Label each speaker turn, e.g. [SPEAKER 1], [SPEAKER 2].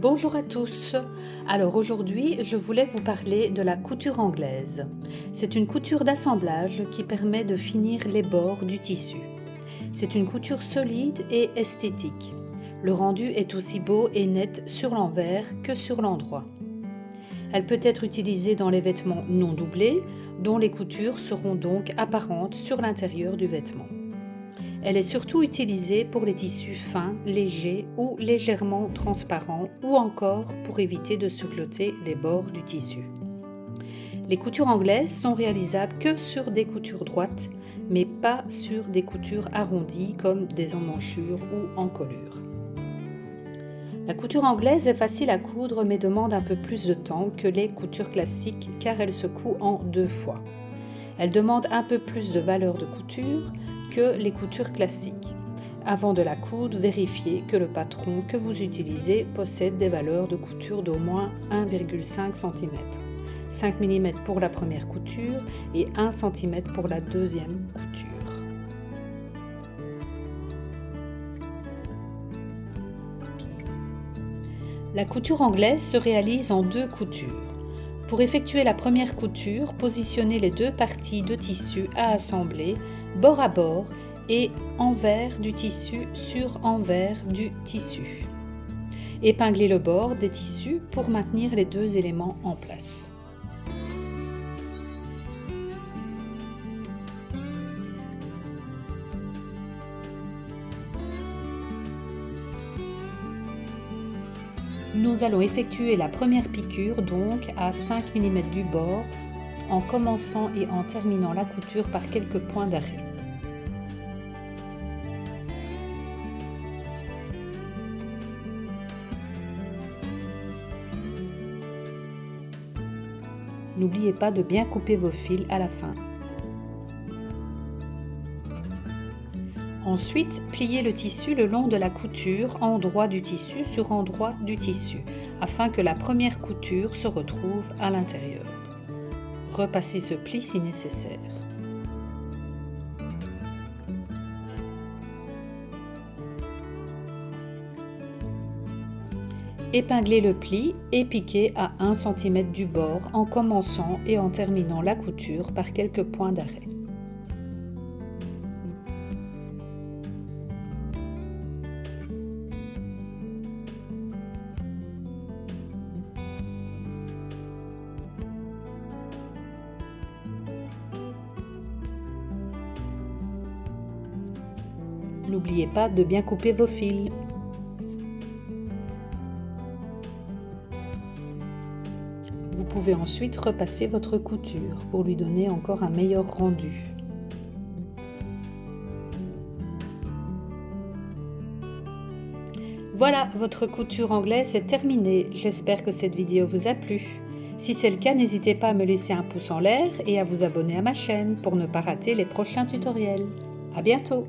[SPEAKER 1] Bonjour à tous. Alors aujourd'hui, je voulais vous parler de la couture anglaise. C'est une couture d'assemblage qui permet de finir les bords du tissu. C'est une couture solide et esthétique. Le rendu est aussi beau et net sur l'envers que sur l'endroit. Elle peut être utilisée dans les vêtements non doublés, dont les coutures seront donc apparentes sur l'intérieur du vêtement. Elle est surtout utilisée pour les tissus fins, légers ou légèrement transparents ou encore pour éviter de surcloter les bords du tissu. Les coutures anglaises sont réalisables que sur des coutures droites, mais pas sur des coutures arrondies comme des emmanchure ou encolure. La couture anglaise est facile à coudre mais demande un peu plus de temps que les coutures classiques car elle se coud en 2 fois. Elle demande un peu plus de valeur de couture que les coutures classiques. Avant de la coudre, vérifiez que le patron que vous utilisez possède des valeurs de couture d'au moins 1,5 cm, 5 mm pour la première couture et 1 cm pour la deuxième couture. La couture anglaise se réalise en 2 coutures. Pour effectuer la première couture, positionnez les 2 parties de tissu à assembler bord à bord et envers du tissu sur envers du tissu. Épinglez le bord des tissus pour maintenir les 2 éléments en place. Nous allons effectuer la première piqûre donc à 5 mm du bord en commençant et en terminant la couture par quelques points d'arrêt. N'oubliez pas de bien couper vos fils à la fin. Ensuite, pliez le tissu le long de la couture, endroit du tissu sur endroit du tissu, afin que la première couture se retrouve à l'intérieur. Repassez ce pli si nécessaire. Épinglez le pli et piquez à 1 cm du bord en commençant et en terminant la couture par quelques points d'arrêt. N'oubliez pas de bien couper vos fils. Vous pouvez ensuite repasser votre couture pour lui donner encore un meilleur rendu. Voilà, votre couture anglaise est terminée. J'espère que cette vidéo vous a plu. Si c'est le cas, n'hésitez pas à me laisser un pouce en l'air et à vous abonner à ma chaîne pour ne pas rater les prochains tutoriels. À bientôt!